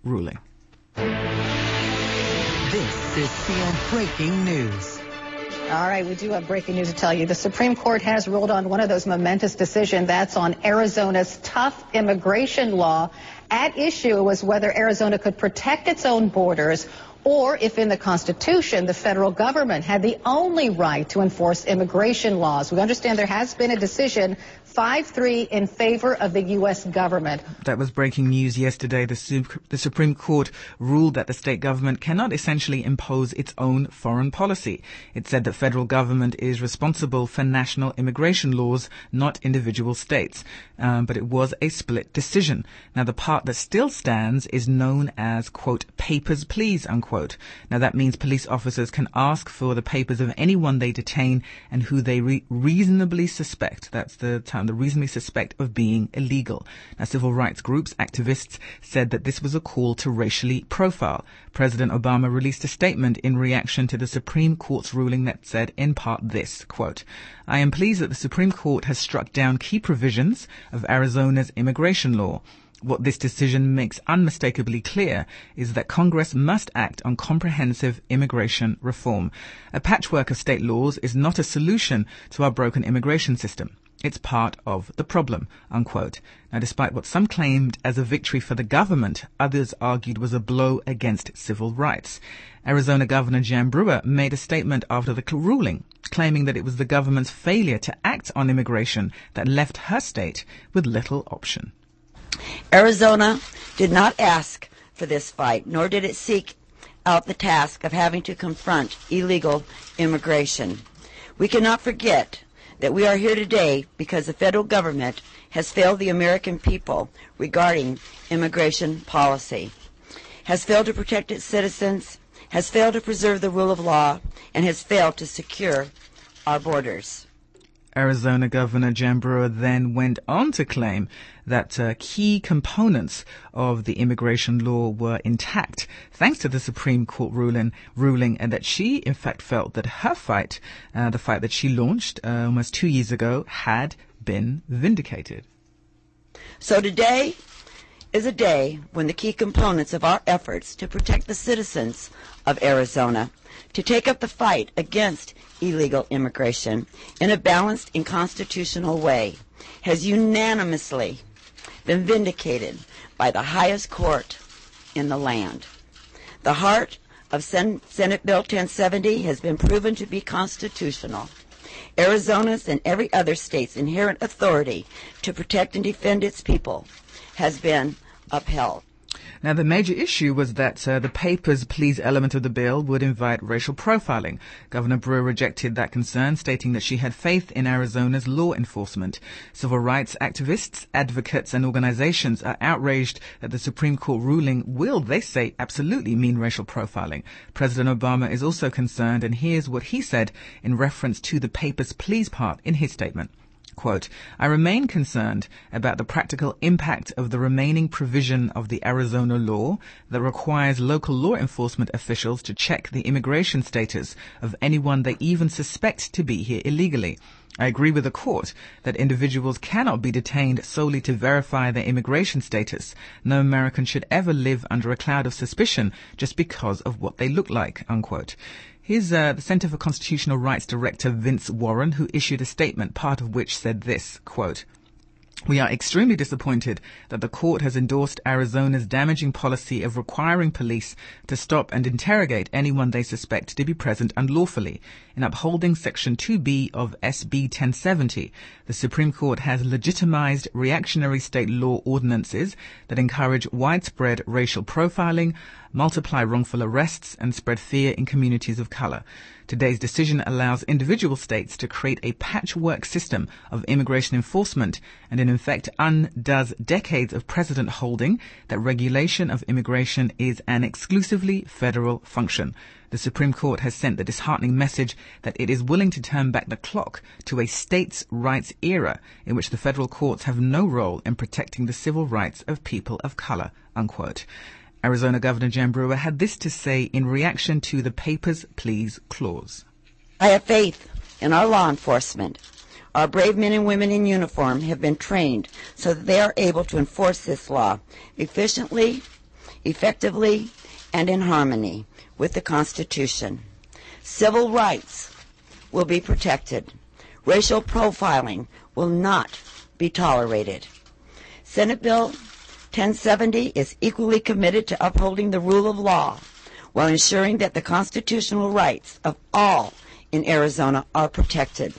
ruling. This is CN Breaking News. All right, we do have breaking news to tell you. The Supreme Court has ruled on one of those momentous decisions. That's on Arizona's tough immigration law. At issue was whether Arizona could protect its own borders, or if in the Constitution the federal government had the only right to enforce immigration laws. We understand there has been a decision 5-3 in favor of the U.S. government. That was breaking news yesterday. The Supreme Court ruled that the state government cannot essentially impose its own foreign policy. It said that federal government is responsible for national immigration laws, not individual states. But it was a split decision. Now, the part that still stands is known as, quote, papers, please, unquote. Now, that means police officers can ask for the papers of anyone they detain and who they reasonably suspect. That's the term. The reasonably suspect of being illegal. Now, civil rights groups, activists, said that this was a call to racially profile. President Obama released a statement in reaction to the Supreme Court's ruling that said, in part, this, quote, I am pleased that the Supreme Court has struck down key provisions of Arizona's immigration law. What this decision makes unmistakably clear is that Congress must act on comprehensive immigration reform. A patchwork of state laws is not a solution to our broken immigration system. It's part of the problem, unquote. Now, despite what some claimed as a victory for the government, others argued was a blow against civil rights. Arizona Governor Jan Brewer made a statement after the ruling, claiming that it was the government's failure to act on immigration that left her state with little option. Arizona did not ask for this fight, nor did it seek out the task of having to confront illegal immigration. We cannot forget that we are here today because the federal government has failed the American people regarding immigration policy, has failed to protect its citizens, has failed to preserve the rule of law, and has failed to secure our borders. Arizona Governor Jan Brewer then went on to claim that key components of the immigration law were intact thanks to the Supreme Court ruling, and that she, in fact, felt that her fight, the fight that she launched almost 2 years ago, had been vindicated. So today is a day when the key components of our efforts to protect the citizens of Arizona, to take up the fight against illegal immigration in a balanced and constitutional way, has unanimously been vindicated by the highest court in the land. The heart of Senate Bill 1070 has been proven to be constitutional. Arizona's and every other state's inherent authority to protect and defend its people has been upheld. Now, the major issue was that the papers, please element of the bill would invite racial profiling. Governor Brewer rejected that concern, stating that she had faith in Arizona's law enforcement. Civil rights activists, advocates, and organizations are outraged that the Supreme Court ruling will, they say, absolutely mean racial profiling. President Obama is also concerned, and here's what he said in reference to the papers, please part in his statement. Quote, I remain concerned about the practical impact of the remaining provision of the Arizona law that requires local law enforcement officials to check the immigration status of anyone they even suspect to be here illegally. I agree with the court that individuals cannot be detained solely to verify their immigration status. No American should ever live under a cloud of suspicion just because of what they look like, unquote. Here's the Center for Constitutional Rights Director Vince Warren, who issued a statement, part of which said this, quote, we are extremely disappointed that the court has endorsed Arizona's damaging policy of requiring police to stop and interrogate anyone they suspect to be present unlawfully. In upholding Section 2B of SB 1070, the Supreme Court has legitimized reactionary state law ordinances that encourage widespread racial profiling, multiply wrongful arrests, and spread fear in communities of color. Today's decision allows individual states to create a patchwork system of immigration enforcement and in effect undoes decades of precedent holding that regulation of immigration is an exclusively federal function. The Supreme Court has sent the disheartening message that it is willing to turn back the clock to a states' rights era in which the federal courts have no role in protecting the civil rights of people of color, unquote. Arizona Governor Jan Brewer had this to say in reaction to the Papers, Please clause. I have faith in our law enforcement. Our brave men and women in uniform have been trained so that they are able to enforce this law efficiently, effectively and in harmony with the Constitution. Civil rights will be protected. Racial profiling will not be tolerated. Senate Bill 1070 is equally committed to upholding the rule of law while ensuring that the constitutional rights of all in Arizona are protected,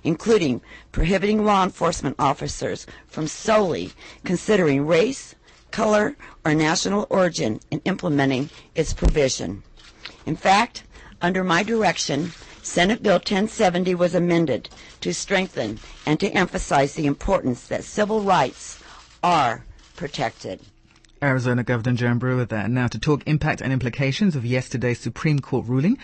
including prohibiting law enforcement officers from solely considering race, color, or national origin in implementing its provision. In fact, under my direction, Senate Bill 1070 was amended to strengthen and to emphasize the importance that civil rights are protected. Arizona Governor Jan Brewer there. Now to talk impact and implications of yesterday's Supreme Court ruling.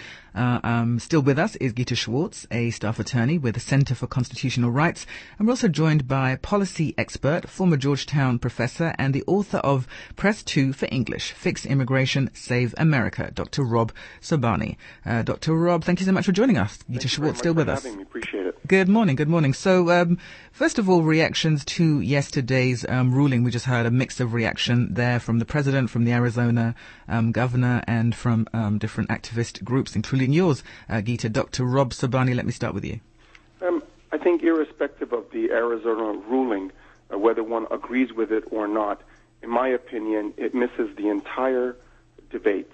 Still with us is Gita Schwartz, a staff attorney with the Center for Constitutional Rights. And we're also joined by policy expert, former Georgetown professor, and the author of Press 2 for English, Fix Immigration, Save America, Dr. Rob Sobhani. Dr. Rob, thank you so much for joining us. Gita Schwartz still with us. Thank you very much for having me. Appreciate it. Good morning, good morning. So, first of all, reactions to yesterday's ruling. We just heard a mix of reaction there from the president, from the Arizona governor, and from different activist groups, including yours, Gita. Dr. Rob Sobhani, let me start with you. I think irrespective of the Arizona ruling, whether one agrees with it or not, in my opinion, it misses the entire debate,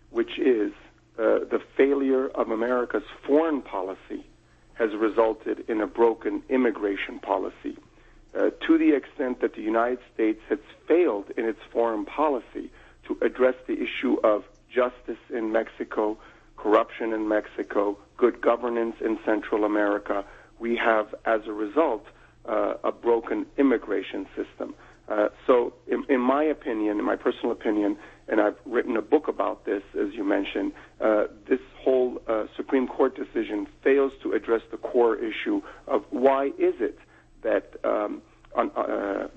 which is the failure of America's foreign policy has resulted in a broken immigration policy. To the extent that the United States has failed in its foreign policy to address the issue of justice in Mexico, corruption in Mexico, good governance in Central America, we have, as a result, a broken immigration system. So in my opinion, in my personal opinion, and I've written a book about this, as you mentioned, this whole Supreme Court decision fails to address the core issue of why is it that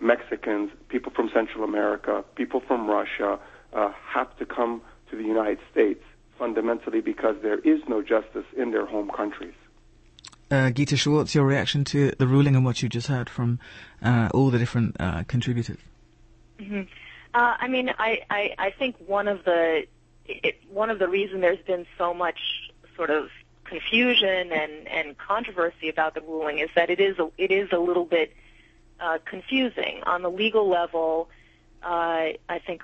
Mexicans, people from Central America, people from Russia have to come to the United States, fundamentally because there is no justice in their home countries. Gita Schwartz, your reaction to the ruling and what you just heard from all the different contributors. Mm-hmm. I think one of the reasons there's been so much sort of confusion and controversy about the ruling is that it is a little bit confusing on the legal level. I think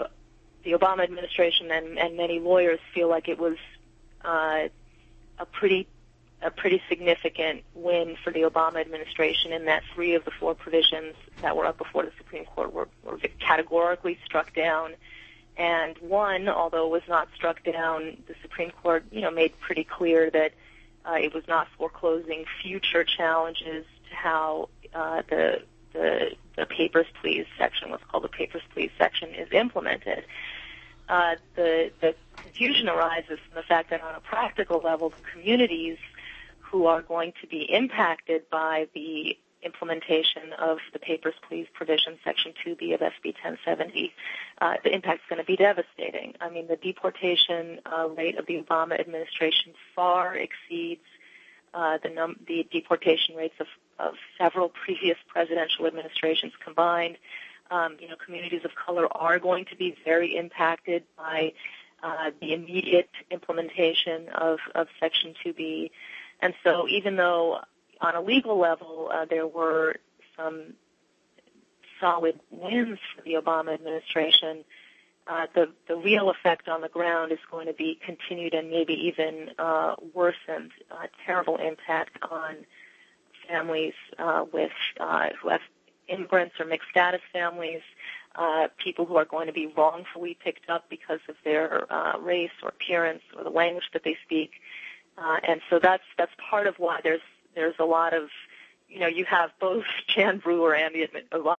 the Obama administration and many lawyers feel like it was a pretty significant win for the Obama administration in that 3 of the 4 provisions that were up before the Supreme Court were categorically struck down. And one, although it was not struck down, the Supreme Court, made pretty clear that it was not foreclosing future challenges to how the Papers, Please section, what's called the Papers, Please section, is implemented. The confusion arises from the fact that on a practical level, the communities who are going to be impacted by the implementation of the Papers, Please provision, Section 2B of SB 1070, the impact's going to be devastating. I mean, the deportation rate of the Obama administration far exceeds the deportation rates of several previous presidential administrations combined. Communities of color are going to be very impacted by the immediate implementation of Section 2B. And so even though on a legal level there were some solid wins for the Obama administration, the real effect on the ground is going to be continued and maybe even worsened, terrible impact on families who have immigrants or mixed status families, people who are going to be wrongfully picked up because of their race or appearance or the language that they speak. And so that's part of why there's a lot of, you have both Jan Brewer and the Obama